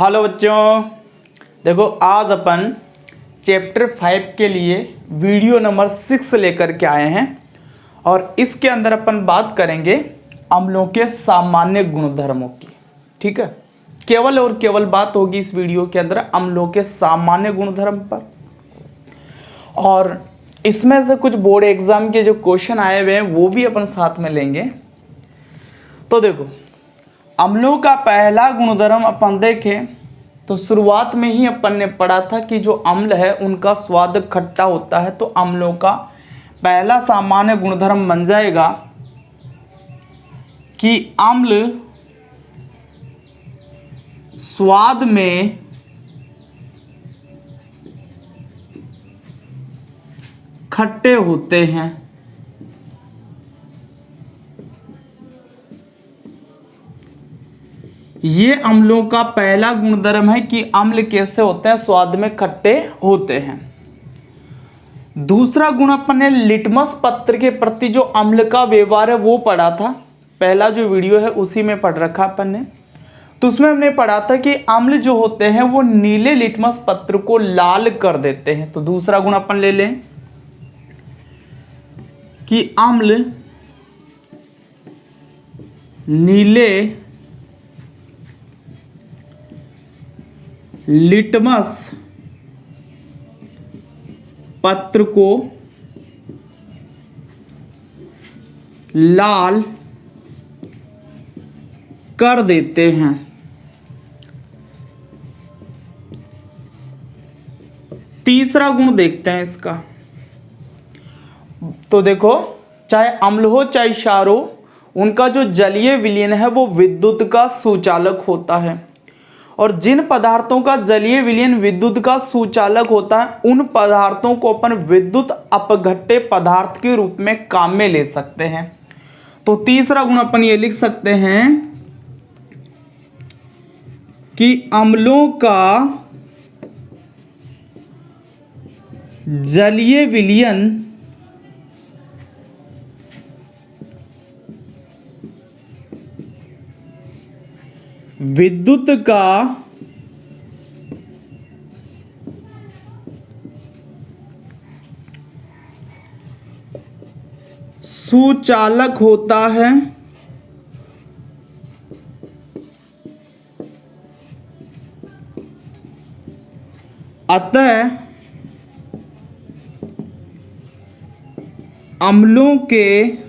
Hello बच्चों, देखो आज अपन चैप्टर 5 के लिए वीडियो नंबर 6 लेकर के आए हैं और इसके अंदर अपन बात करेंगे अम्लों के सामान्य गुणधर्मों की। ठीक है, केवल और केवल बात होगी इस वीडियो के अंदर अम्लों के सामान्य गुणधर्म पर। और इसमें से कुछ बोर्ड एग्जाम के जो क्वेश्चन आए हुए हैं वो भी अपन साथ में लेंगे। तो देखो, अम्लों का पहला गुणधर्म अपन देखें तो शुरुआत में ही अपन ने पढ़ा था कि जो अम्ल है उनका स्वाद खट्टा होता है। तो अम्लों का पहला सामान्य गुणधर्म बन जाएगा कि अम्ल स्वाद में खट्टे होते हैं। ये अम्लों का पहला गुणधर्म है कि अम्ल कैसे होते हैं, स्वाद में खट्टे होते हैं। दूसरा गुण अपन ने लिटमस पत्र के प्रति जो अम्ल का व्यवहार है वो पढ़ा था। पहला जो वीडियो है उसी में पढ़ रखा अपन ने। तो उसमें हमने पढ़ा था कि अम्ल जो होते हैं वो नीले लिटमस पत्र को लाल कर देते हैं। तो दूसरा गुण अपन ले लें कि अम्ल नीले लिटमस पत्र को लाल कर देते हैं। तीसरा गुण देखते हैं इसका। तो देखो, चाहे अम्ल हो चाहे क्षार हो, उनका जो जलीय विलयन है वो विद्युत का सुचालक होता है। और जिन पदार्थों का जलीय विलयन विद्युत का सुचालक होता है उन पदार्थों को अपन विद्युत अपघट्य पदार्थ के रूप में काम में ले सकते हैं। तो तीसरा गुण अपन ये लिख सकते हैं कि अम्लों का जलीय विलयन विद्युत का सुचालक होता है। अतः अम्लों के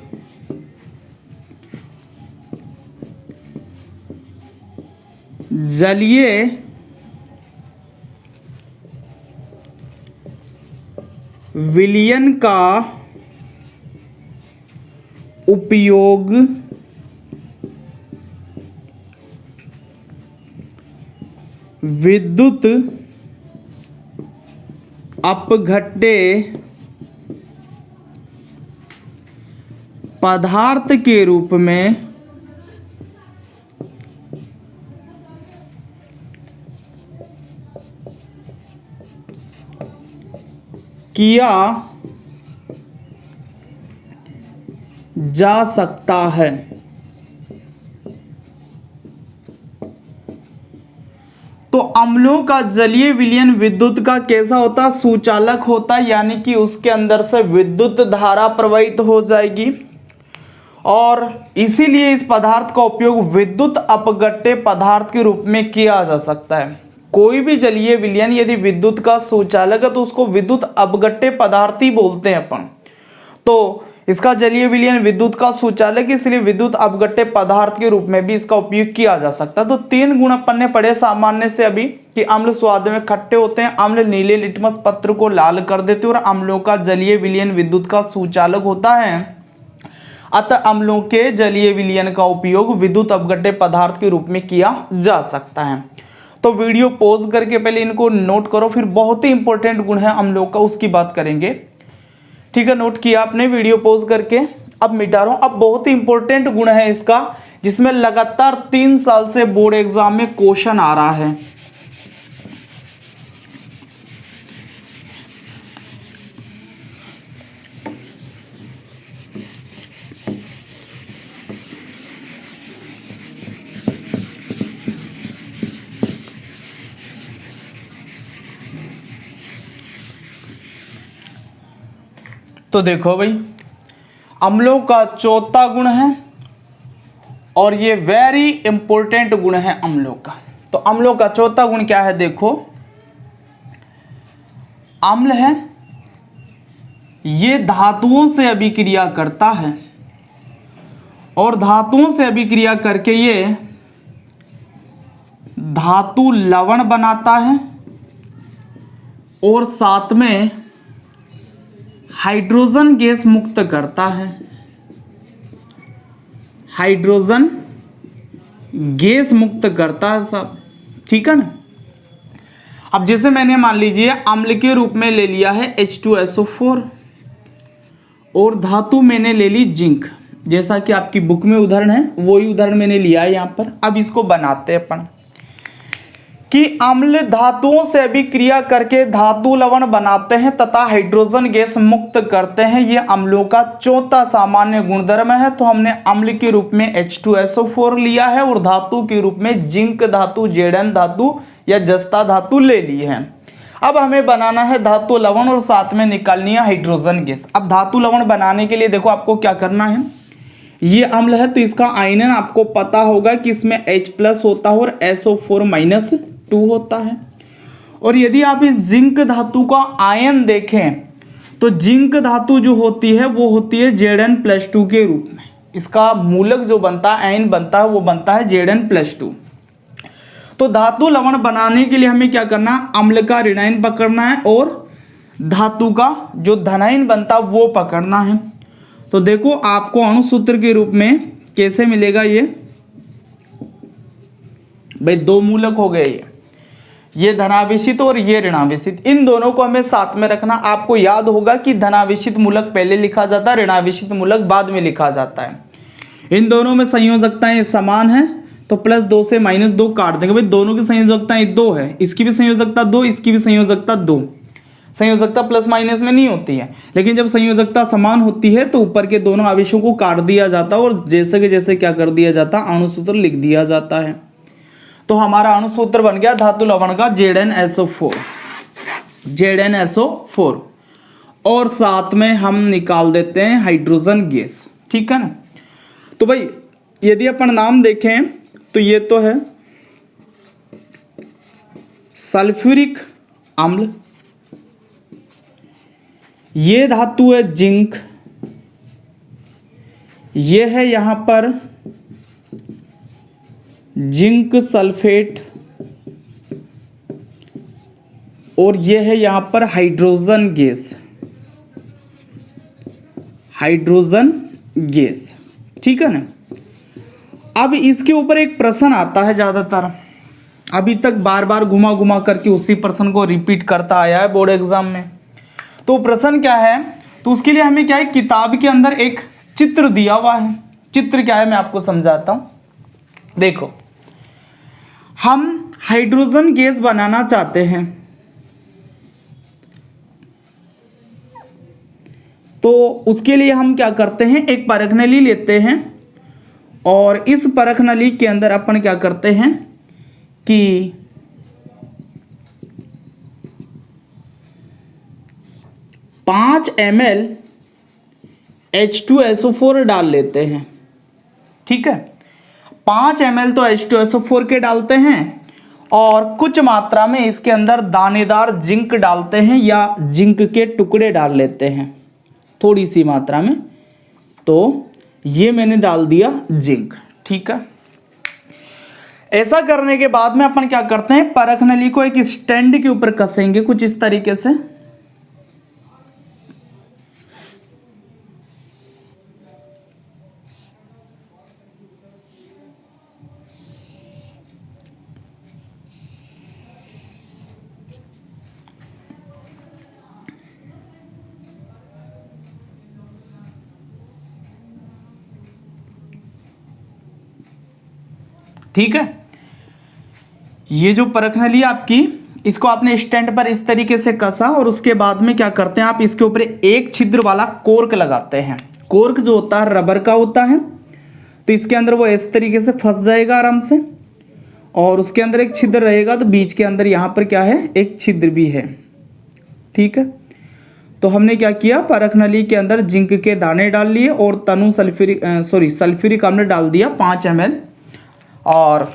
जलीय विलयन का उपयोग विद्युत अपघट्य पदार्थ के रूप में किया जा सकता है। तो अम्लों का जलीय विलयन विद्युत का कैसा होता है, सुचालक होता है, यानी कि उसके अंदर से विद्युत धारा प्रवाहित हो जाएगी और इसीलिए इस पदार्थ का उपयोग विद्युत अपघट्य पदार्थ के रूप में किया जा सकता है। कोई भी जलीय विलयन यदि विद्युत का सुचालक है तो उसको विद्युत अपघट्य पदार्थ ही बोलते हैं अपन। तो इसका जलीय विलयन विद्युत का सुचालक, इसलिए विद्युत अपघट्य पदार्थ के रूप में भी इसका उपयोग किया जा सकता है। तो तीन गुण अपन ने पढ़े सामान्य से अभी कि अम्ल स्वाद में खट्टे होते हैं, अम्ल नीले लिटमस पत्र को लाल कर देते हैं और अम्लों का जलीय विलयन विद्युत का सुचालक होता है। अतः अम्लों के जलीय विलयन का उपयोग विद्युत अपघट्य पदार्थ के रूप में किया जा सकता है। तो वीडियो पॉज करके पहले इनको नोट करो, फिर बहुत ही इंपॉर्टेंट गुण है अम्लों का उसकी बात करेंगे। ठीक है, नोट किया आपने, वीडियो पॉज करके अब मिटा रहा हूं। अब बहुत ही इंपॉर्टेंट गुण है इसका जिसमें लगातार 3 साल से बोर्ड एग्जाम में क्वेश्चन आ रहा है। तो देखो भाई, अम्लों का चौथा गुण है और ये वेरी इंपॉर्टेंट गुण है अम्लों का। तो अम्लों का चौथा गुण क्या है? देखो, अम्ल है, ये धातुओं से अभिक्रिया करता है और धातुओं से अभिक्रिया करके ये धातु लवण बनाता है और साथ में हाइड्रोजन गैस मुक्त करता है। हाइड्रोजन गैस मुक्त करता है सब, ठीक है ना। अब जैसे मैंने मान लीजिए अम्ल के रूप में ले लिया है H2SO4 और धातु मैंने ले ली जिंक, जैसा कि आपकी बुक में उदाहरण है वही उदाहरण मैंने लिया है यहाँ पर। अब इसको बनाते हैं अपन कि अम्ल धातुओं से अभिक्रिया करके धातु लवण बनाते हैं तथा हाइड्रोजन गैस मुक्त करते हैं। ये अम्लों का चौथा सामान्य गुणधर्म है। तो हमने अम्ल के रूप में H2SO4 लिया है और धातु के रूप में जिंक धातु, Zn धातु या जस्ता धातु ले ली है। अब हमें बनाना है धातु लवण और साथ में निकालनी है हाइड्रोजन गैस। अब धातु लवण बनाने के लिए देखो आपको क्या करना है, ये अम्ल है तो इसका आयनन आपको पता होगा कि इसमें H+ होता है और SO4-2 होता है। और यदि आप इस जिंक धातु का आयन देखें तो जिंक धातु जो होती है वो होती है Zn+2 के रूप में। इसका मूलक जो बनता है, आयन बनता है, वो बनता है Zn+2। तो धातु लवण बनाने के लिए हमें क्या करना है, अम्ल का ऋणायन पकड़ना है और धातु का जो धनायन बनता है वो पकड़ना है। तो देखो आपको अणुसूत्र के रूप में कैसे मिलेगा, ये भाई दो मूलक हो गए, ये धनावेशित और ये ऋणावेशित, इन दोनों को हमें साथ में रखना। आपको याद होगा कि धनावेशित मूलक पहले लिखा जाता है, ऋणावेशित मूलक बाद में लिखा जाता है। इन दोनों में संयोजकताएं समान है तो +2 से -2 काट देंगे। भाई दोनों की संयोजकताएं 2 है, इसकी भी संयोजकता 2, इसकी भी संयोजकता 2। संयोजकता प्लस माइनस में नहीं होती है, लेकिन जब संयोजकता समान होती है तो ऊपर के दोनों आवेशों को काट दिया जाता है और जैसे के जैसे क्या कर दिया जाता है, अणुसूत्र लिख दिया जाता है। तो हमारा अणुसूत्र बन गया धातु लवण का ZnSO4, ZnSO4 और साथ में हम निकाल देते हैं हाइड्रोजन गैस, ठीक है ना। तो भाई यदि अपन नाम देखें तो ये तो है सल्फ्यूरिक अम्ल, ये धातु है जिंक, ये है यहां पर जिंक सल्फेट और ये है यहां पर हाइड्रोजन गैस, हाइड्रोजन गैस, ठीक है ना। अब इसके ऊपर एक प्रश्न आता है, ज़्यादातर अभी तक बार बार घुमा घुमा करके उसी प्रश्न को रिपीट करता आया है बोर्ड एग्जाम में। तो प्रश्न क्या है, तो उसके लिए हमें क्या है, किताब के अंदर एक चित्र दिया हुआ है। चित्र क्या है मैं आपको समझाता हूं। देखो हम हाइड्रोजन गैस बनाना चाहते हैं तो उसके लिए हम क्या करते हैं, एक परख नली लेते हैं और इस परख नली के अंदर अपन क्या करते हैं कि 5 ml H2SO4 डाल लेते हैं, ठीक है। 5 ml तो H2SO4 के डालते हैं और कुछ मात्रा में इसके अंदर दानेदार जिंक डालते हैं या जिंक के टुकड़े डाल लेते हैं थोड़ी सी मात्रा में। तो ये मैंने डाल दिया जिंक, ठीक है। ऐसा करने के बाद में अपन क्या करते हैं, परख नली को एक स्टैंड के ऊपर कसेंगे कुछ इस तरीके से। ठीक है, ये जो परख नली आपकी, इसको आपने स्टैंड पर इस तरीके से कसा और उसके बाद में क्या करते हैं, आप इसके ऊपर एक छिद्र वाला कोर्क लगाते हैं। कोर्क जो होता है रबर का होता है, तो इसके अंदर वो इस तरीके से फंस जाएगा आराम से और उसके अंदर एक छिद्र रहेगा, तो बीच के अंदर यहाँ पर क्या है, एक छिद्र भी है, ठीक है। तो हमने क्या किया, परख नली के अंदर जिंक के दाने डाल लिए और तनु सल्फ्यूरिक अम्ल डाल दिया 5 ml। और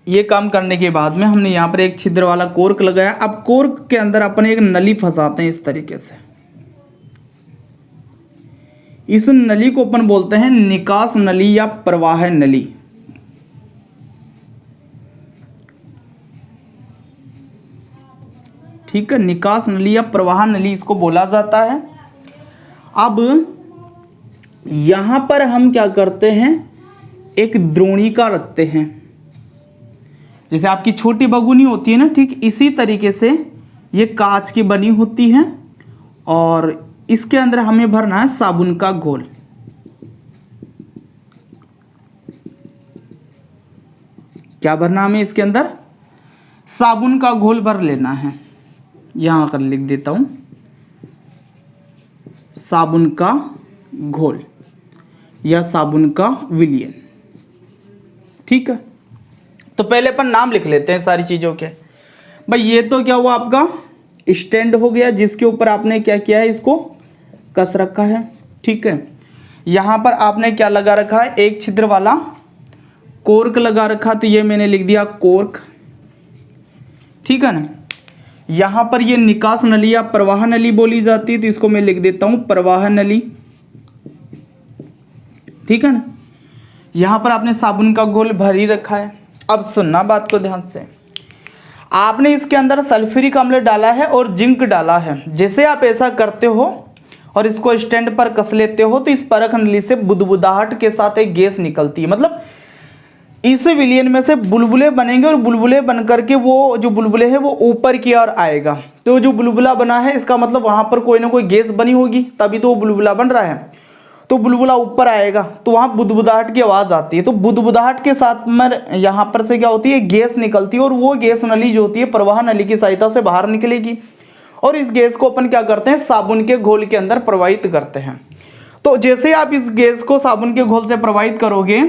ये काम करने के बाद में हमने यहाँ पर एक छिद्र वाला कोर्क लगाया। अब कोर्क के अंदर अपन एक नली फंसाते हैं इस तरीके से। इस नली को अपन बोलते हैं निकास नली या प्रवाह नली। ठीक है, निकास नली या प्रवाह नली इसको बोला जाता है। अब यहां पर हम क्या करते हैं, एक द्रोणिका रखते हैं, जैसे आपकी छोटी बगुनी होती है ना, ठीक इसी तरीके से ये कांच की बनी होती है और इसके अंदर हमें भरना है साबुन का घोल। क्या भरना हमें इसके अंदर, साबुन का घोल भर लेना है। यहां कर लिख देता हूं, साबुन का घोल या साबुन का विलयन। ठीक है, तो पहले अपन नाम लिख लेते हैं सारी चीजों के। भाई ये तो क्या हुआ, आपका स्टैंड हो गया जिसके ऊपर आपने क्या किया है, इसको कस रखा है। ठीक है, यहां पर आपने क्या लगा रखा है, एक छिद्र वाला कोर्क लगा रखा, तो ये मैंने लिख दिया कोर्क। ठीक है ना, यहां पर ये निकास नली या प्रवाह नली बोली जाती है, तो इसको मैं लिख देता हूं प्रवाह नली। ठीक है ना, यहां पर आपने साबुन का घोल भर ही रखा है। अब सुनना बात को ध्यान से, आपने इसके अंदर सल्फ्यूरिक अम्ल डाला है और जिंक डाला है। जैसे आप ऐसा करते हो और इसको स्टैंड पर कस लेते हो तो इस परख नली से बुदबुदाहट के साथ एक गैस निकलती है। मतलब इस विलयन में से बुलबुले बनेंगे और बुलबुले बन करके वो जो बुलबुले हैं वो ऊपर की ओर आएगा। तो जो बुलबुला बना है इसका मतलब वहां पर कोई ना कोई गैस बनी होगी, तभी तो वो बुलबुला बन रहा है। तो बुलबुला ऊपर आएगा तो वहां बुदबुदाहट की आवाज आती है। तो बुदबुदाहट के साथ में यहां पर से क्या होती है, गैस निकलती है और वो गैस नली जो होती है प्रवाह नली की सहायता से बाहर निकलेगी और इस गैस को अपन क्या करते हैं, साबुन के घोल के अंदर प्रवाहित करते हैं। तो जैसे आप इस गैस को साबुन के घोल से प्रवाहित करोगे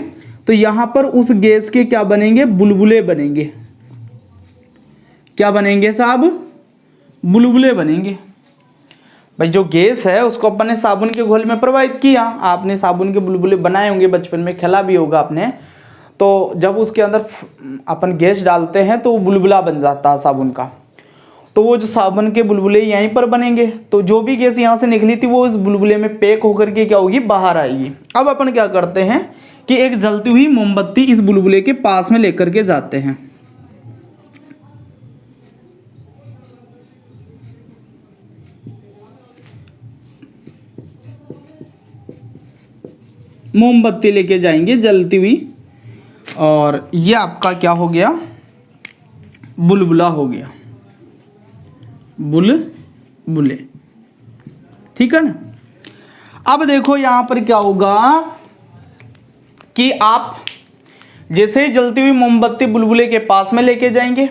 तो यहां पर उस गैस के क्या बनेंगे, बुलबुले बनेंगे। क्या बनेंगे साहब, बुलबुले बनेंगे। भाई जो गैस है उसको अपन ने साबुन के घोल में प्रवाहित किया, आपने साबुन के बुलबुले बनाए होंगे, बचपन में खेला भी होगा आपने। तो जब उसके अंदर अपन गैस डालते हैं तो वो बुलबुला बन जाता है साबुन का। तो वो जो साबुन के बुलबुले यहीं पर बनेंगे, तो जो भी गैस यहाँ से निकली थी वो इस बुलबुले में पैक होकर के क्या होगी, बाहर आएगी। अब अपन क्या करते हैं कि एक जलती हुई मोमबत्ती इस बुलबुले के पास में लेकर के जाते हैं। मोमबत्ती लेके जाएंगे जलती हुई और ये आपका क्या हो गया, बुलबुला हो गया, बुलबुले। ठीक है ना। अब देखो यहां पर क्या होगा कि आप जैसे ही जलती हुई मोमबत्ती बुलबुले के पास में लेके जाएंगे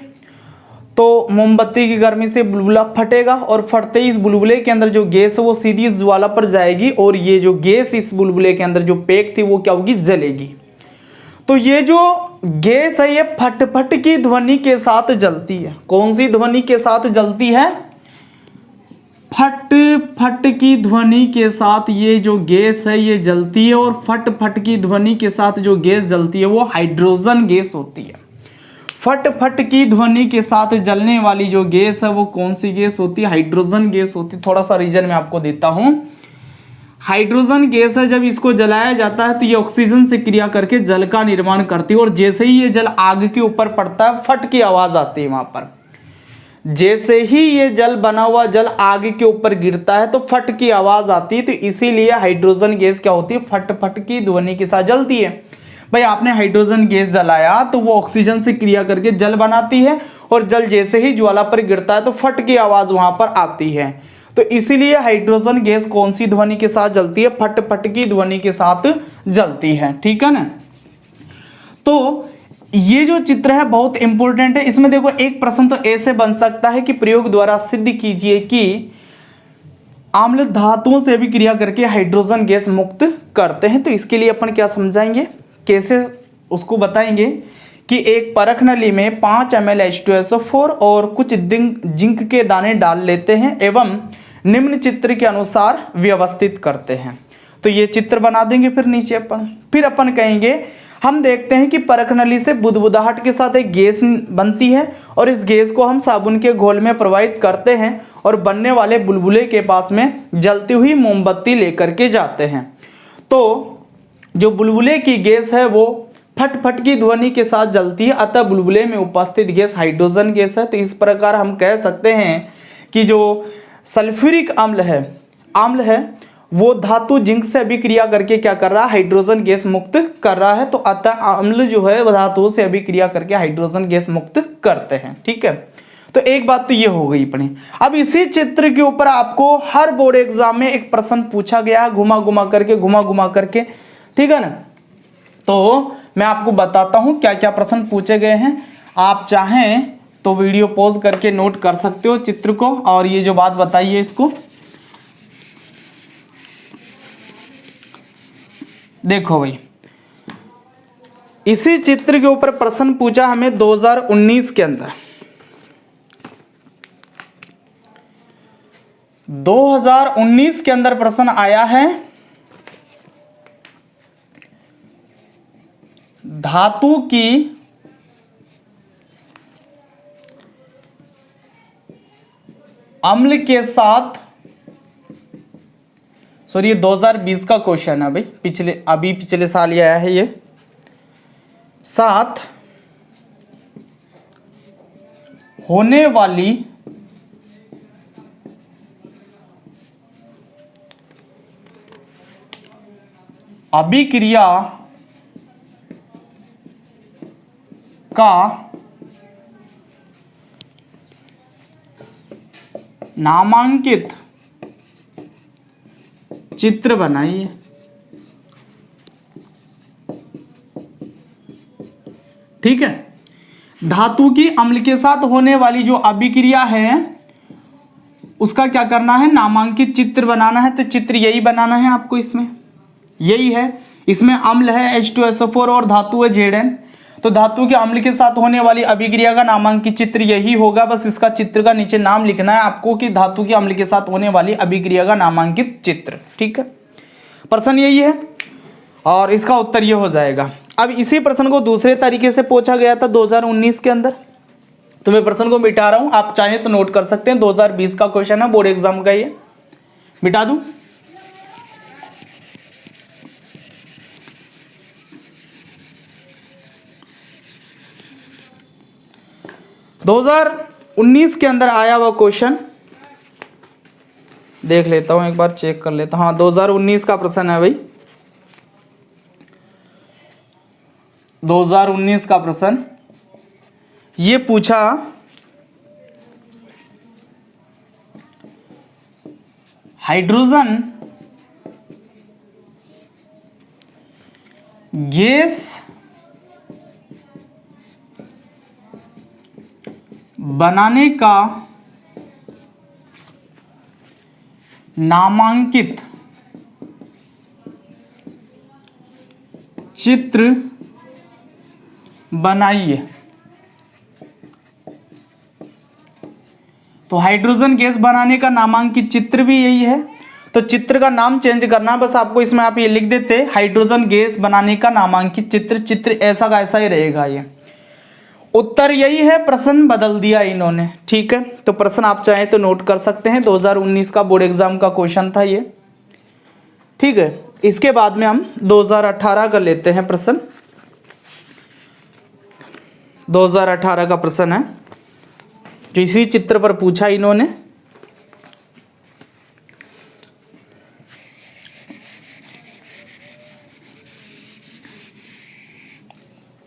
तो मोमबत्ती की गर्मी से बुलबुला फटेगा और फटते ही इस बुलबुले के अंदर जो गैस है वो सीधी इस ज्वाला पर जाएगी और ये जो गैस इस बुलबुले के अंदर जो पैक थी वो क्या होगी, जलेगी। तो ये जो गैस है ये फट फट की ध्वनि के साथ जलती है। कौन सी ध्वनि के साथ जलती है, फट फट की ध्वनि के साथ ये जो गैस है ये जलती है। और फट फट की ध्वनि के साथ जो गैस जलती है वो हाइड्रोजन गैस होती है। फट फट की ध्वनि के साथ जलने वाली जो गैस है वो कौन सी गैस होती है, हाइड्रोजन गैस होती है। थोड़ा सा रीजन मैं आपको देता हूं। हाइड्रोजन गैस है, जब इसको जलाया जाता है तो ये ऑक्सीजन से क्रिया करके जल का निर्माण करती है और जैसे ही ये जल आग के ऊपर पड़ता है फट की आवाज आती है। वहां पर जैसे ही ये जल बना हुआ जल आग के ऊपर गिरता है तो फट की आवाज आती है। तो इसीलिए हाइड्रोजन गैस क्या होती है, फट फट की ध्वनि के साथ जलती है। भाई आपने हाइड्रोजन गैस जलाया तो वो ऑक्सीजन से क्रिया करके जल बनाती है और जल जैसे ही ज्वाला पर गिरता है तो फट की आवाज वहां पर आती है। तो इसीलिए हाइड्रोजन गैस कौन सी ध्वनि के साथ जलती है, फट फट की ध्वनि के साथ जलती है। ठीक है ना। तो ये जो चित्र है बहुत इंपॉर्टेंट है। इसमें देखो एक प्रश्न तो ऐसे बन सकता है कि प्रयोग द्वारा सिद्ध कीजिए कि अम्ल धातुओं से भी क्रिया करके हाइड्रोजन गैस मुक्त करते हैं। तो इसके लिए अपन क्या समझाएंगे, कैसे उसको बताएंगे कि एक परख नली में 5 ml H2SO4 और कुछ जिंक के दाने डाल लेते हैं एवं निम्न चित्र के अनुसार व्यवस्थित करते हैं। तो ये चित्र बना देंगे फिर नीचे फिर अपन कहेंगे हम देखते हैं कि परख नली से बुदबुदाहट के साथ एक गैस बनती है और इस गैस को हम साबुन के घोल में प्रवाहित करते हैं और बनने वाले बुलबुले के पास में जलती हुई मोमबत्ती लेकर के जाते हैं। तो जो बुलबुले की गैस है वो फट फट की ध्वनि के साथ जलती है, अतः बुलबुले में उपस्थित गैस हाइड्रोजन गैस है। तो इस प्रकार हम कह सकते हैं कि जो सल्फ्यूरिक अम्ल है वो धातु जिंक से अभिक्रिया करके क्या कर रहा है, हाइड्रोजन गैस मुक्त कर रहा है। तो अतः अम्ल जो है वह धातुओं से अभिक्रिया करके हाइड्रोजन गैस मुक्त करते हैं। ठीक है, तो एक बात तो ये हो गई अपनी। अब इसी चित्र के ऊपर आपको हर बोर्ड एग्जाम में एक प्रश्न पूछा गया है, घुमा घुमा करके, ठीक है ना। तो मैं आपको बताता हूं क्या क्या प्रश्न पूछे गए हैं। आप चाहें तो वीडियो पॉज करके नोट कर सकते हो चित्र को, और ये जो बात बताई है इसको देखो भाई। इसी चित्र के ऊपर प्रश्न पूछा हमें 2019 के अंदर। 2019 के अंदर प्रश्न आया है धातु की अम्ल के साथ, सॉरी ये 2020 का क्वेश्चन है भाई, पिछले साल ही आया है ये, साथ होने वाली अभिक्रिया का नामांकित चित्र बनाइए। ठीक है, धातु की अम्ल के साथ होने वाली जो अभिक्रिया है उसका क्या करना है, नामांकित चित्र बनाना है। तो चित्र यही बनाना है आपको, इसमें यही है, इसमें अम्ल है H2SO4 और धातु है Zn। तो धातु के अम्ल के साथ होने वाली अभिक्रिया का नामांकित चित्र यही होगा। बस इसका चित्र का नीचे नाम लिखना है आपको कि धातु के अम्ल के साथ होने वाली अभिक्रिया का नामांकित चित्र। ठीक है, प्रश्न यही है और इसका उत्तर ये हो जाएगा। अब इसी प्रश्न को दूसरे तरीके से पूछा गया था 2019 के अंदर। तो मैं प्रश्न को मिटा रहा हूं, आप चाहें तो नोट कर सकते हैं। 2020 का क्वेश्चन है, बोर्ड एग्जाम का, ये मिटा दूं। 2019 के अंदर आया हुआ क्वेश्चन देख लेता हूं, एक बार चेक कर लेता हूं। हाँ, 2019 का प्रश्न है भाई। 2019 का प्रश्न ये पूछा हाइड्रोजन गैस बनाने का नामांकित चित्र बनाइए। तो हाइड्रोजन गैस बनाने का नामांकित चित्र भी यही है। तो चित्र का नाम चेंज करना है बस आपको, इसमें आप ये लिख देते हाइड्रोजन गैस बनाने का नामांकित चित्र। चित्र ऐसा का ऐसा ही रहेगा, ये उत्तर यही है, प्रश्न बदल दिया इन्होंने। ठीक है, तो प्रश्न आप चाहें तो नोट कर सकते हैं। 2019 का बोर्ड एग्जाम का क्वेश्चन था ये। ठीक है, इसके बाद में हम 2018 का लेते हैं प्रश्न। 2018 का प्रश्न है जो इसी चित्र पर पूछा इन्होंने।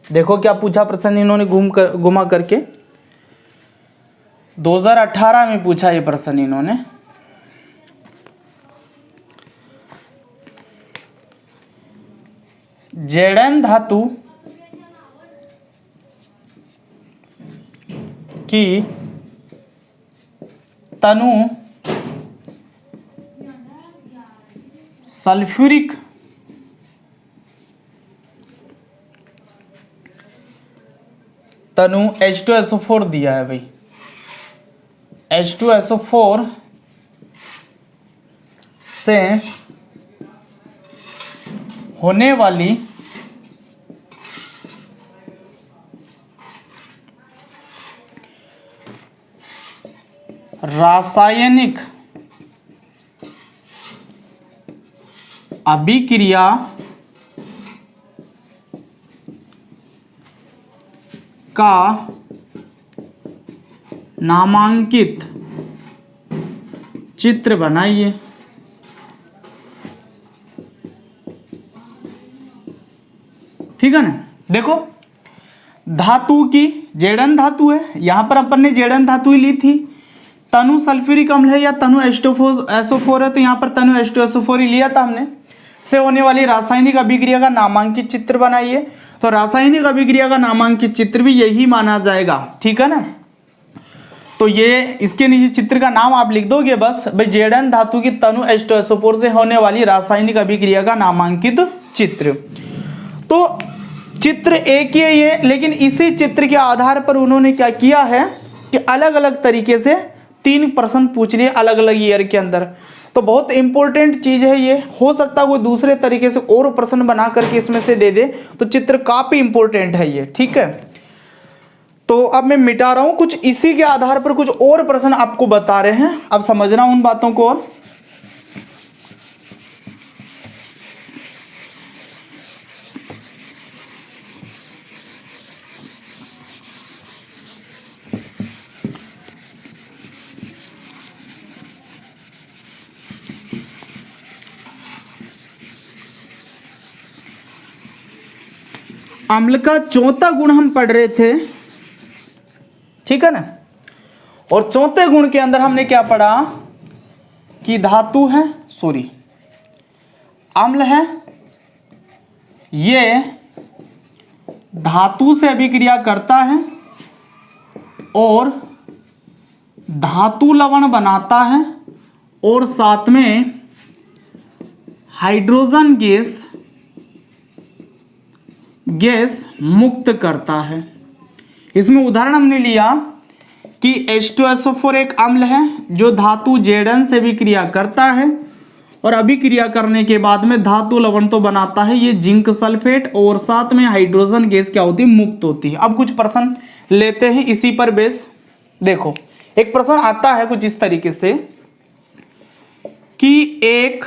देखो क्या पूछा प्रश्न इन्होंने घुमा करके। 2018 में पूछा ये प्रश्न इन्होंने। Zn धातु की तनु सल्फ्यूरिक तनु H2SO4 दिया है भाई। H2SO4 से होने वाली रासायनिक अभिक्रिया का नामांकित चित्र बनाइए। ठीक है ना। देखो धातु की जेडन धातु है, यहां पर अपन ने जेडन धातु ही ली थी। तनु सल्फ्यूरिक अम्ल है या तनु एसओ4 है, तो यहाँ पर तनु H2SO4 ही लिया था हमने। से होने वाली रासायनिक अभिक्रिया का नामांकित चित्र बनाइए। तो रासायनिक अभिक्रिया का नामांकित चित्र भी यही माना जाएगा। ठीक है ना। तो ये इसके नीचे चित्र का नाम आप लिख दोगे बस, भाई जेडन धातु की तनु H2SO4 से होने वाली रासायनिक अभिक्रिया का नामांकित चित्र। तो चित्र एक ही है ये, लेकिन इसी चित्र के आधार पर उन्होंने क्या किया है कि अलग अलग तरीके से 3 प्रश्न पूछ लिए अलग अलग ईयर के अंदर। तो बहुत इंपॉर्टेंट चीज है ये। हो सकता है कोई दूसरे तरीके से और प्रश्न बना करके इसमें से दे दे, तो चित्र काफी इंपॉर्टेंट है ये। ठीक है। तो अब मैं मिटा रहा हूं, कुछ इसी के आधार पर कुछ और प्रश्न आपको बता रहे हैं। अब समझना उन बातों को। अम्ल का चौथा गुण हम पढ़ रहे थे। ठीक है ना। और चौथे गुण के अंदर हमने क्या पढ़ा कि धातु है, सॉरी अम्ल है, ये धातु से अभिक्रिया करता है और धातु लवण बनाता है और साथ में हाइड्रोजन गैस मुक्त करता है। इसमें उदाहरण हमने लिया कि H2SO4 एक अम्ल है जो धातु जेडन से अभिक्रिया करता है और अभिक्रिया करने के बाद में धातु लवण तो बनाता है ये जिंक सल्फेट, और साथ में हाइड्रोजन गैस क्या होती है, मुक्त होती है। अब कुछ प्रश्न लेते हैं इसी पर बेस। देखो एक प्रश्न आता है कुछ इस तरीके से कि एक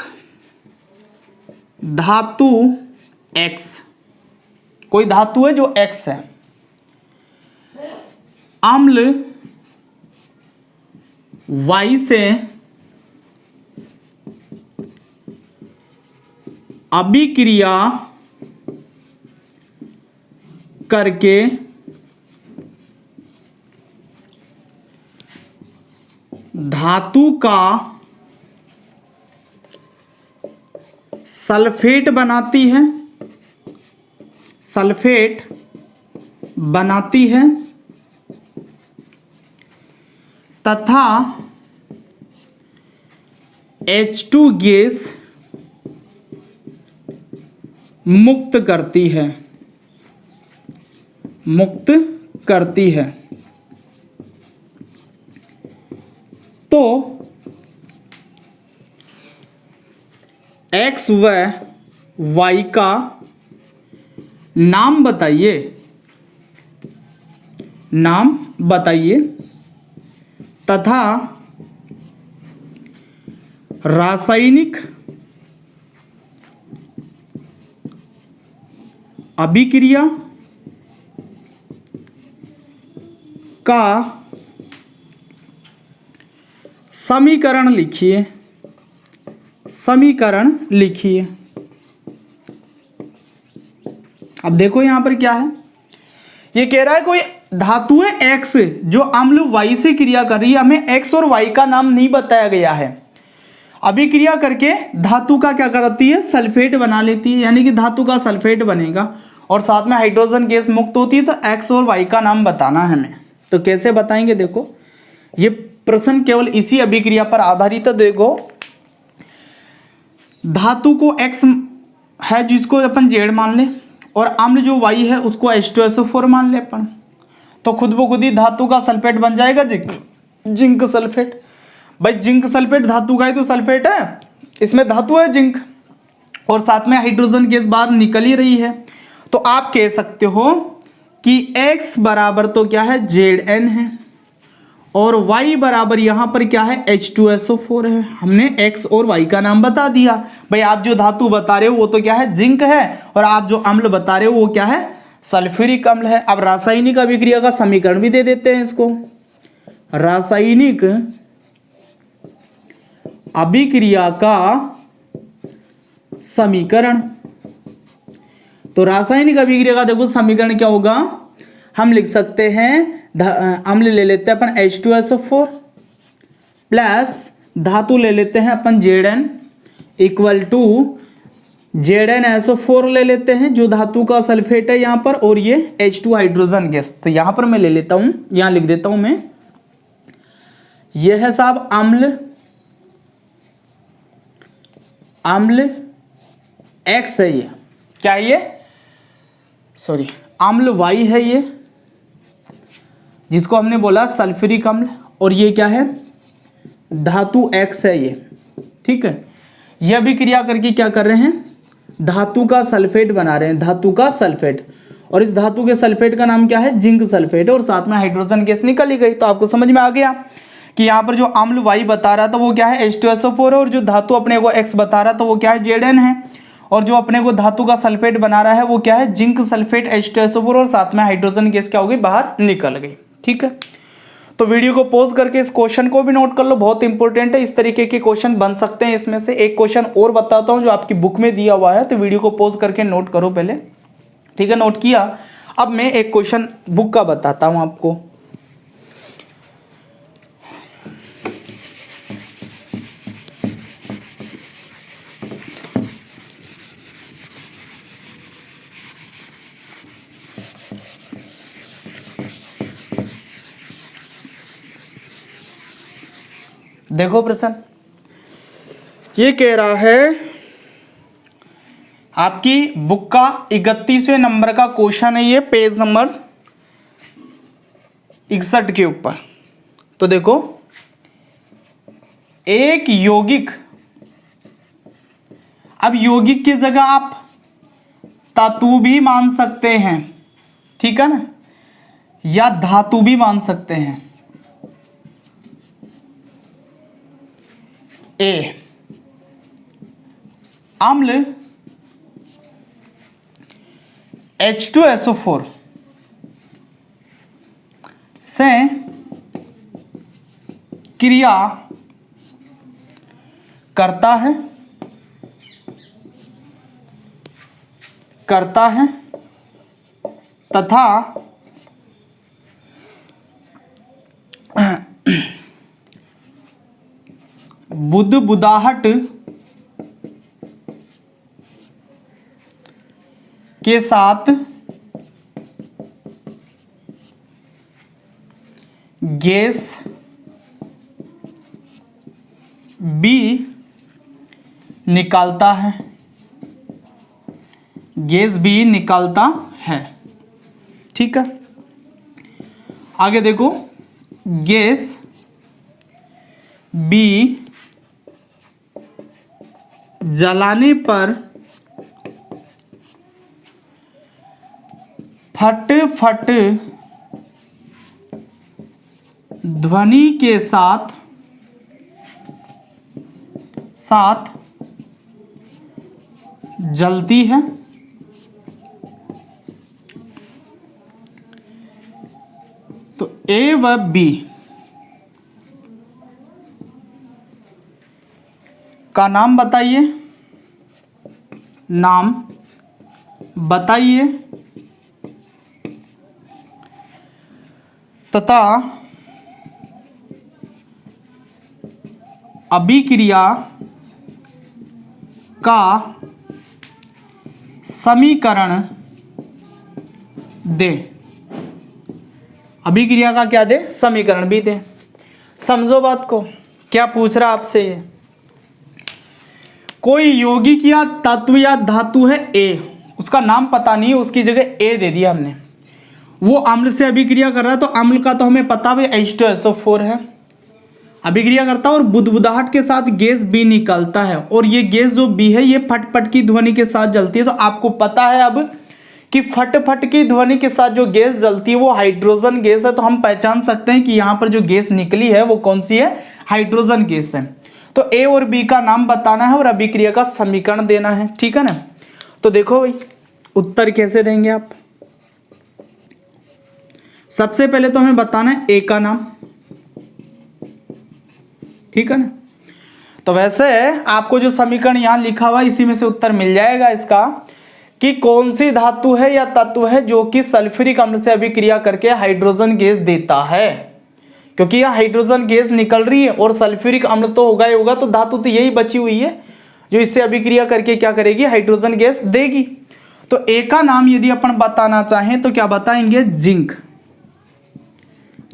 धातु X, कोई धातु है जो X है, अम्ल Y से अभिक्रिया करके धातु का सल्फेट बनाती है, सल्फेट बनाती है तथा H2 गैस मुक्त करती है, मुक्त करती है। तो X व Y का नाम बताइए, नाम बताइए तथा रासायनिक अभिक्रिया का समीकरण लिखिए, समीकरण लिखिए। अब देखो यहां पर क्या है, ये कह रहा है कोई धातु है X जो अम्ल Y से क्रिया कर रही है। हमें X और Y का नाम नहीं बताया गया है। अभिक्रिया करके धातु का क्या करती है, सल्फेट बना लेती है, यानी कि धातु का सल्फेट बनेगा और साथ में हाइड्रोजन गैस मुक्त होती है। तो X और Y का नाम बताना है हमें। तो कैसे बताएंगे, देखो ये प्रश्न केवल इसी अभिक्रिया पर आधारित है। देखो धातु को X है जिसको अपन Z मान ले और अम्ल जो Y है उसको H2SO4 मान ले अपन, तो खुद ब खुद ही धातु का सल्फेट बन जाएगा जिंक सल्फेट। भाई जिंक सल्फेट धातु का ही तो सल्फेट है, इसमें धातु है जिंक और साथ में हाइड्रोजन गैस बाहर निकल ही रही है, तो आप कह सकते हो कि x बराबर तो क्या है Zn है और y बराबर यहां पर क्या है H2SO4 है। हमने x और y का नाम बता दिया। भाई आप जो धातु बता रहे हो वो तो क्या है जिंक है और आप जो अम्ल बता रहे हो वो क्या है सल्फ्यूरिक अम्ल है। अब रासायनिक अभिक्रिया का समीकरण भी दे देते हैं इसको। रासायनिक अभिक्रिया का समीकरण, तो रासायनिक अभिक्रिया का देखो समीकरण क्या होगा, हम लिख सकते हैं अम्ल ले लेते हैं अपन H2SO4 प्लस धातु ले लेते हैं अपन Zn इक्वल टू ZnSO4 ले लेते हैं जो धातु का सल्फेट है यहाँ पर, और ये H2 हाइड्रोजन गैस। तो यहाँ पर मैं ले लेता हूँ, यहाँ लिख देता हूँ मैं, यह है साहब अम्ल X है, ये क्या है ये सॉरी अम्ल Y है ये, जिसको हमने बोला सल्फ्यूरिक अम्ल, और ये क्या है धातु X है ये, ठीक है। यह भी क्रिया करके क्या कर रहे हैं धातु का सल्फेट बना रहे हैं, धातु का सल्फेट, और इस धातु के सल्फेट का नाम क्या है जिंक सल्फेट, और साथ में हाइड्रोजन गैस निकल ही गई। तो आपको समझ में आ गया कि यहाँ पर जो अम्ल Y बता रहा था वो क्या है H2SO4 है, और जो धातु अपने को X बता रहा था वो क्या है Zn है, और जो अपने को धातु का सल्फेट बना रहा है वो क्या है जिंक सल्फेट H2SO4, और साथ में हाइड्रोजन गैस क्या हो गई बाहर निकल गई, ठीक है। तो वीडियो को पॉज करके इस क्वेश्चन को भी नोट कर लो, बहुत इंपॉर्टेंट है। इस तरीके के क्वेश्चन बन सकते हैं। इसमें से एक क्वेश्चन और बताता हूं जो आपकी बुक में दिया हुआ है, तो वीडियो को पॉज करके नोट करो पहले, ठीक है। नोट किया, अब मैं एक क्वेश्चन बुक का बताता हूं आपको। देखो प्रश्न ये कह रहा है, आपकी बुक का 31वें नंबर का क्वेश्चन है ये, पेज नंबर 61 के ऊपर। तो देखो, एक यौगिक, अब यौगिक की जगह आप धातु भी मान सकते हैं, ठीक है ना, या धातु भी मान सकते हैं। ए अम्ल H2SO4 से क्रिया करता है तथा बुदबुदाहट के साथ गैस भी निकालता है, गैस भी निकालता है, ठीक है। आगे देखो, गैस भी जलाने पर फट फट ध्वनि के साथ जलती है। तो ए व बी का नाम बताइए, नाम बताइए तथा अभिक्रिया का समीकरण दे। अभिक्रिया का क्या दे, समीकरण भी दे। समझो बात को, क्या पूछ रहा आपसे ये, कोई यौगिक या तत्व या धातु है ए, उसका नाम पता नहीं है, उसकी जगह ए दे दिया हमने, वो अम्ल से अभिक्रिया कर रहा है। तो अम्ल का तो हमें पता भी H2SO4 है, अभिक्रिया करता है और बुदबुदाहट के साथ गैस बी निकलता है, और ये गैस जो बी है ये फट फट की ध्वनि के साथ जलती है। तो आपको पता है अब कि फट फट की ध्वनि के साथ जो गैस जलती है वो हाइड्रोजन गैस है। तो हम पहचान सकते हैं कि यहाँ पर जो गैस निकली है वो कौन सी है, हाइड्रोजन गैस है। तो ए और बी का नाम बताना है और अभिक्रिया का समीकरण देना है, ठीक है ना। तो देखो भाई उत्तर कैसे देंगे आप। सबसे पहले तो हमें बताना है ए का नाम, ठीक है ना। तो वैसे आपको जो समीकरण यहां लिखा हुआ है इसी में से उत्तर मिल जाएगा इसका, कि कौन सी धातु है या तत्व है जो कि सल्फ्यूरिक अम्ल से अभिक्रिया करके हाइड्रोजन गैस देता है। क्योंकि यह हाइड्रोजन गैस निकल रही है और सल्फ्यूरिक अम्ल तो होगा ही होगा, तो धातु तो यही बची हुई है जो इससे अभिक्रिया करके क्या करेगी, हाइड्रोजन गैस देगी। तो ए का नाम यदि अपन बताना चाहें तो क्या बताएंगे, जिंक।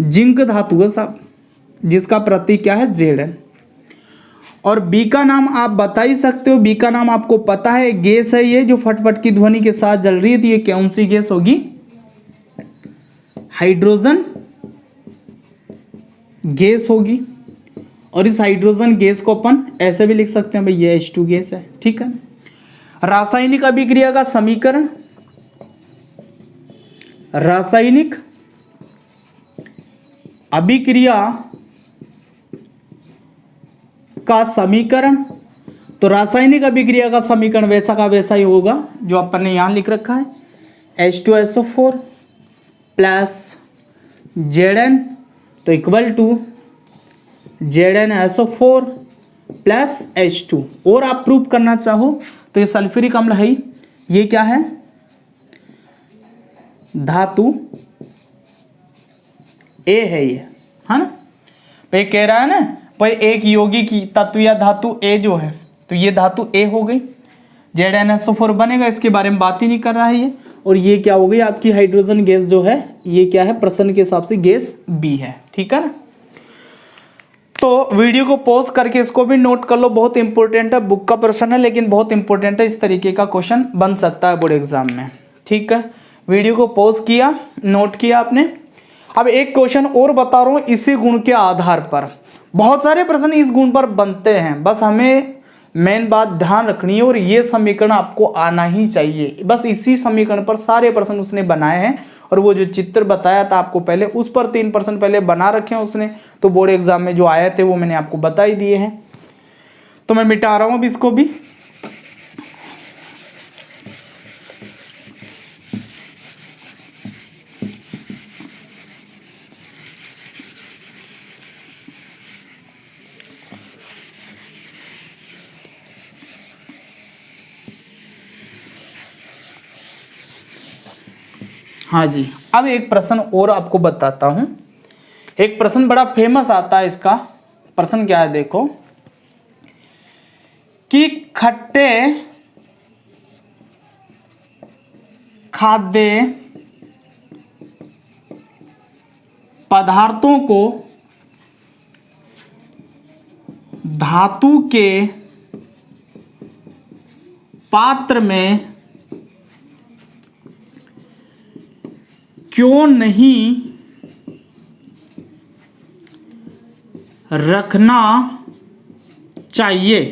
जिंक धातु है साहब, जिसका प्रतीक क्या है, Zn। और बी का नाम आप बता ही सकते हो, बी का नाम आपको पता है, गैस है ये जो फटफट की ध्वनि के साथ जल रही है। तो ये कौन सी गैस होगी, हाइड्रोजन गैस होगी। और इस हाइड्रोजन गैस को अपन ऐसे भी लिख सकते हैं भाई, ये H2 गैस है, ठीक है। रासायनिक अभिक्रिया का समीकरण, रासायनिक अभिक्रिया का समीकरण, तो रासायनिक अभिक्रिया का समीकरण वैसा का वैसा ही होगा जो अपन ने यहां लिख रखा है, H2SO4 प्लस Zn तो equal to ZnSO4 plus H2। और आप प्रूव करना चाहो तो ये सल्फ्यूरिक अम्ल है, ये क्या है, धातु ए है ये, है ना। भाई कह रहा है ना भाई एक यौगिक की तत्व या धातु ए जो है, तो ये धातु ए हो गई, ZnSO4 बनेगा, इसके बारे में बात ही नहीं कर रहा है ये। और ये क्या हो गई आपकी हाइड्रोजन गैस जो है, ये क्या है, प्रश्न के हिसाब से गैस बी है, ठीक है ना। तो वीडियो को पॉज करके इसको भी नोट कर लो, बहुत इंपॉर्टेंट है, बुक का प्रश्न है लेकिन बहुत इंपॉर्टेंट है, इस तरीके का क्वेश्चन बन सकता है बोर्ड एग्जाम में, ठीक है। वीडियो को पॉज किया, नोट किया आपने। अब एक क्वेश्चन और बता रहा हूं इसी गुण के आधार पर, बहुत सारे प्रश्न इस गुण पर बनते हैं, बस हमें मेन बात ध्यान रखनी है और ये समीकरण आपको आना ही चाहिए। बस इसी समीकरण पर सारे प्रश्न उसने बनाए हैं, और वो जो चित्र बताया था आपको पहले उस पर 3 प्रश्न पहले बना रखे हैं उसने, तो बोर्ड एग्जाम में जो आए थे वो मैंने आपको बता ही दिए हैं। तो मैं मिटा रहा हूं अब इसको भी। हाँ जी, अब एक प्रश्न और आपको बताता हूं। एक प्रश्न बड़ा फेमस आता है, इसका प्रश्न क्या है देखो, कि खट्टे खाद्य पदार्थों को धातु के पात्र में क्यों नहीं रखना चाहिए।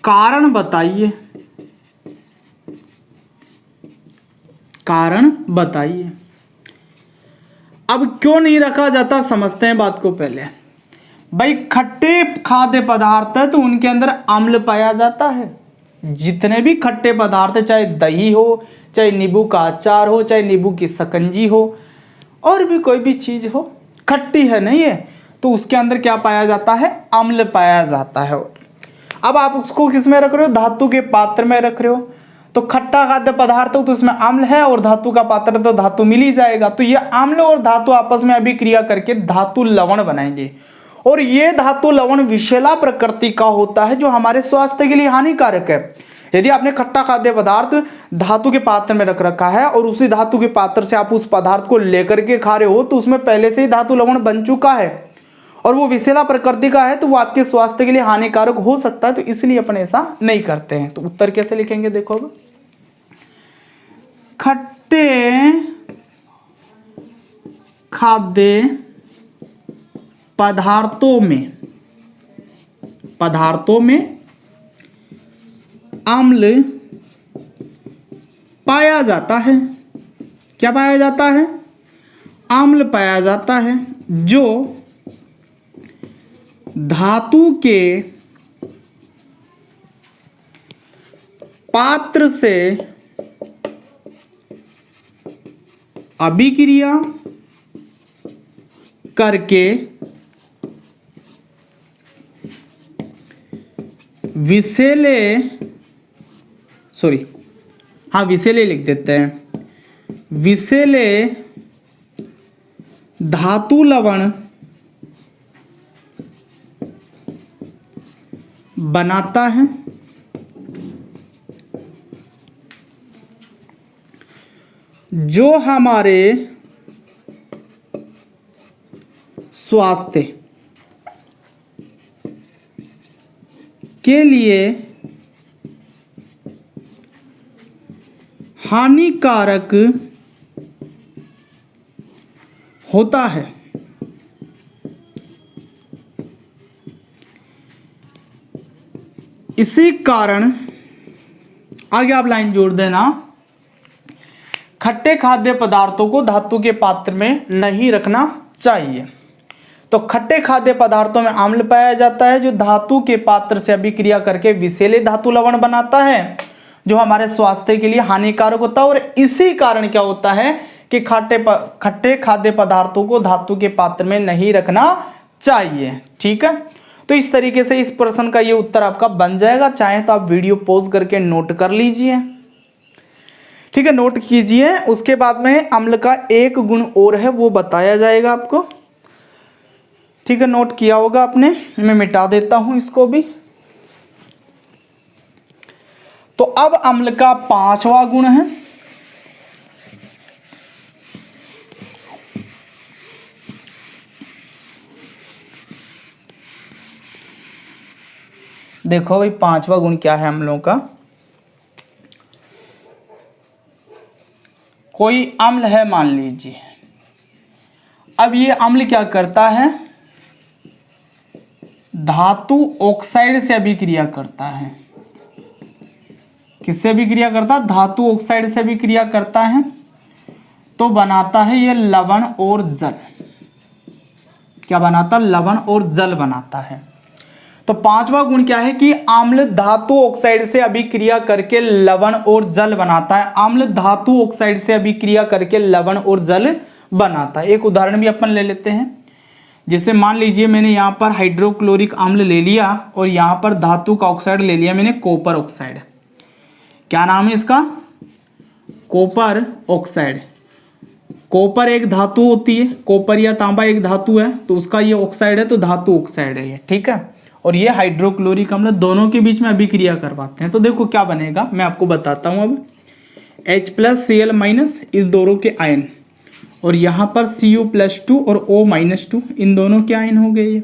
कारण बताइए, कारण बताइए। अब क्यों नहीं रखा जाता समझते हैं बात को पहले। भाई खट्टे खाद्य पदार्थ है तो उनके अंदर अम्ल पाया जाता है। जितने भी खट्टे पदार्थ है, चाहे दही हो, चाहे नींबू का अचार हो, चाहे नींबू की शकंजी हो, और भी कोई भी चीज हो, खट्टी है नहीं है, तो उसके अंदर क्या पाया जाता है, अम्ल पाया जाता है। अब आप उसको किस में रख रहे हो, धातु के पात्र में रख रहे हो, तो खट्टा खाद्य पदार्थ हो तो उसमें अम्ल है, और धातु का पात्र है तो धातु मिल ही जाएगा। तो ये अम्ल और धातु आपस में अभिक्रिया करके धातु लवण बनाएंगे, और ये धातु लवण विषैला प्रकृति का होता है जो हमारे स्वास्थ्य के लिए हानिकारक है। यदि आपने खट्टा खाद्य पदार्थ धातु के पात्र में रख रखा है और उसी धातु के पात्र से आप उस पदार्थ को लेकर के खा रहे हो, तो उसमें पहले से ही धातु लवण बन चुका है और वो विषैला प्रकृति का है, तो वो आपके स्वास्थ्य के लिए हानिकारक हो सकता है। तो इसलिए अपन ऐसा नहीं करते हैं। तो उत्तर कैसे लिखेंगे देखो, अब खट्टे खाद्य पदार्थों में अम्ल पाया जाता है। क्या पाया जाता है? अम्ल पाया जाता है जो धातु के पात्र से अभिक्रिया करके विषैले लिख देते हैं, विषैले धातु लवण बनाता है। जो हमारे स्वास्थ्य के लिए हानिकारक होता है। इसी कारण आगे आप लाइन जोड़ देना, खट्टे खाद्य पदार्थों को धातु के पात्र में नहीं रखना चाहिए। तो खट्टे खाद्य पदार्थों में अम्ल पाया जाता है जो धातु के पात्र से अभिक्रिया करके विषैले धातु लवण बनाता है, जो हमारे स्वास्थ्य के लिए हानिकारक होता है। और इसी कारण क्या होता है कि खट्टे खाद्य पदार्थों को धातु के पात्र में नहीं रखना चाहिए। ठीक है, तो इस तरीके से इस प्रश्न का ये उत्तर आपका बन जाएगा। चाहे तो आप वीडियो पॉज करके नोट कर लीजिए। ठीक है, नोट कीजिए। उसके बाद में अम्ल का एक गुण और है, वो बताया जाएगा आपको। ठीक है, नोट किया होगा आपने, मैं मिटा देता हूं इसको भी। तो अब अम्ल का 5वां गुण है, देखो भाई 5वां गुण क्या है अम्लों का। कोई अम्ल है मान लीजिए, अब ये अम्ल क्या करता है, धातु ऑक्साइड से अभिक्रिया करता है। किससे अभिक्रिया करता है? धातु ऑक्साइड से अभिक्रिया करता है, तो बनाता है ये लवण और जल। क्या बनाता? लवण और जल बनाता है। तो 5वां गुण क्या है कि अम्ल धातु ऑक्साइड से अभिक्रिया करके लवण और जल बनाता है। अम्ल धातु ऑक्साइड से अभिक्रिया करके लवण और जल बनाता है। एक उदाहरण भी अपन ले लेते हैं। जैसे मान लीजिए मैंने यहाँ पर हाइड्रोक्लोरिक अम्ल ले लिया और यहाँ पर धातु का ऑक्साइड ले लिया मैंने, कॉपर ऑक्साइड। क्या नाम है इसका? Copper oxide. कॉपर एक धातु होती है, कॉपर या तांबा एक धातु है, तो उसका ये ऑक्साइड है, तो धातु ऑक्साइड है ये। ठीक है, और ये हाइड्रोक्लोरिक अम्ल, दोनों के बीच में अभिक्रिया करवाते हैं। तो देखो क्या बनेगा, मैं आपको बताता हूँ। अब H+Cl- इस दोनों के आयन, और यहाँ पर Cu+2 और O-2, इन दोनों के आयन हो गए ये।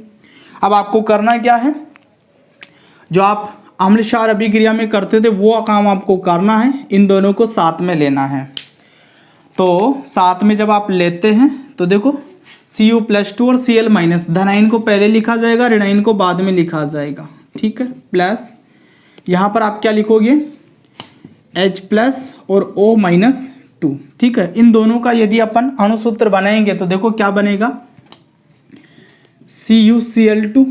अब आपको करना क्या है, जो आप अम्ल क्षार अभिक्रिया में करते थे वो काम आपको करना है, इन दोनों को साथ में लेना है। तो साथ में जब आप लेते हैं तो देखो Cu+2 और Cl-, धनायन को पहले लिखा जाएगा, ऋणायन को बाद में लिखा जाएगा। ठीक है, प्लस यहाँ पर आप क्या लिखोगे, H+ और O-2। ठीक है, इन दोनों का यदि अपन अणुसूत्र बनाएंगे तो देखो क्या बनेगा, CuCl2,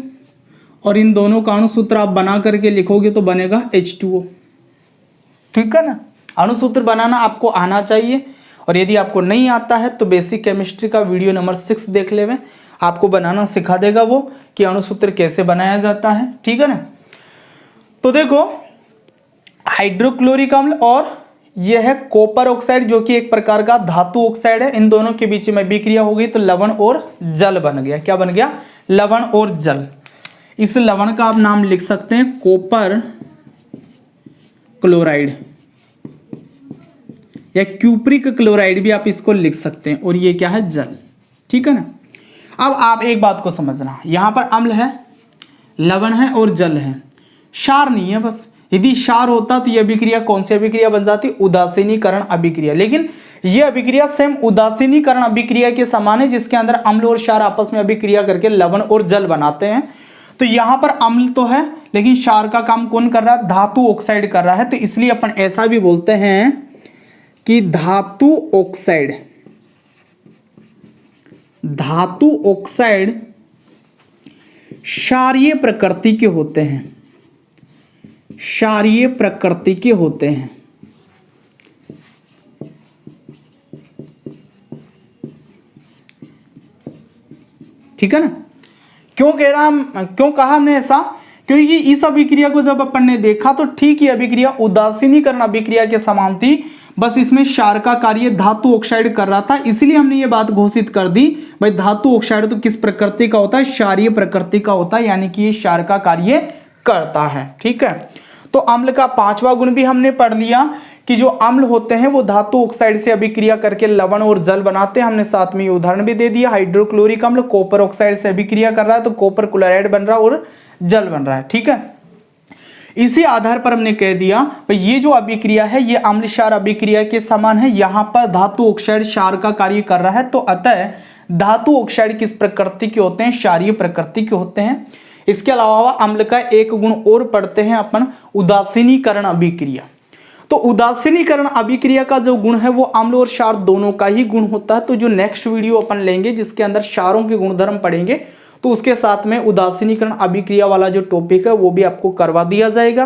और इन दोनों का अणुसूत्र आप बना करके लिखोगे तो बनेगा H2O। ठीक है ना, अणुसूत्र बनाना आपको आना चाहिए, और यदि आपको नहीं आता है तो बेसिक केमिस्ट्री का वीडियो नंबर 6 देख लेवे, आपको बनाना सिखा देगा वो कि अणुसूत्र कैसे बनाया जाता है। ठीक है ना, तो देखो हाइड्रोक्लोरिक अम्ल और यह है कॉपर ऑक्साइड, जो कि एक प्रकार का धातु ऑक्साइड है। इन दोनों के बीच में अभिक्रिया हो गई तो लवण और जल बन गया। क्या बन गया? लवण और जल। इस लवण का आप नाम लिख सकते हैं कॉपर क्लोराइड, या क्यूप्रिक क्लोराइड भी आप इसको लिख सकते हैं, और ये क्या है? जल। ठीक है ना, अब आप एक बात को समझना, यहां पर अम्ल है, लवण है और जल है, क्षार नहीं है बस। यदि क्षार होता तो यह अभिक्रिया कौन सी अभिक्रिया बन जाती? उदासीनीकरण अभिक्रिया। लेकिन ये अभिक्रिया सेम उदासीनीकरण अभिक्रिया के समान है, जिसके अंदर अम्ल और क्षार आपस में अभिक्रिया करके लवण और जल बनाते हैं। तो यहां पर अम्ल तो है, लेकिन क्षार का काम कौन कर रहा है? धातु ऑक्साइड कर रहा है। तो इसलिए अपन ऐसा भी बोलते हैं कि धातु ऑक्साइड क्षारीय प्रकृति के होते हैं, क्षारीय प्रकृति के होते हैं। ठीक है ना? क्यों कहा हमने ऐसा? क्योंकि इस अभिक्रिया को जब अपन ने देखा तो ठीक ही अभिक्रिया उदासीनीकरण अभिक्रिया के समान थी, बस इसमें क्षार का कार्य धातु ऑक्साइड कर रहा था। इसलिए हमने ये बात घोषित कर दी भाई धातु ऑक्साइड तो किस प्रकृति का होता है? क्षारीय प्रकृति का होता है, यानी कि ये क्षार का कार्य करता है। ठीक है, तो अम्ल का पांचवा गुण भी हमने पढ़ लिया कि जो अम्ल होते हैं वो धातु ऑक्साइड से अभिक्रिया करके लवण और जल बनाते हैं। हमने साथ में ये उदाहरण भी दे दिया, हाइड्रोक्लोरिक अम्ल कॉपर ऑक्साइड से अभिक्रिया कर रहा है तो कॉपर क्लोराइड बन रहा है और जल बन रहा है। ठीक है, इसी आधार पर हमने कह दिया भाई ये जो अभिक्रिया है ये अम्ल क्षार अभिक्रिया के समान है। यहां पर धातु ऑक्साइड क्षार का कार्य कर रहा है, तो अतः धातु ऑक्साइड किस प्रकृति के होते हैं? क्षारीय प्रकृति के होते हैं। इसके अलावा अम्ल का एक गुण और पढ़ते हैं अपन, उदासीनीकरण अभिक्रिया। तो उदासीनीकरण अभिक्रिया का जो गुण है वो अम्ल और क्षार दोनों का ही गुण होता है। तो जो नेक्स्ट वीडियो अपन लेंगे जिसके अंदर क्षारों के गुणधर्म पढ़ेंगे, तो उसके साथ में उदासीनीकरण अभिक्रिया वाला जो टॉपिक है वो भी आपको करवा दिया जाएगा।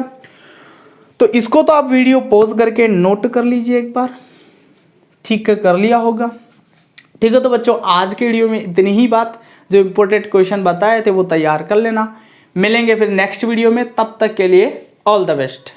तो इसको तो आप वीडियो पॉज करके नोट कर लीजिए एक बार। ठीक है, कर लिया होगा। ठीक है, तो बच्चों आज के वीडियो में इतनी ही बात, जो इंपॉर्टेंट क्वेश्चन बताए थे वो तैयार कर लेना। मिलेंगे फिर नेक्स्ट वीडियो में, तब तक के लिए ऑल द बेस्ट।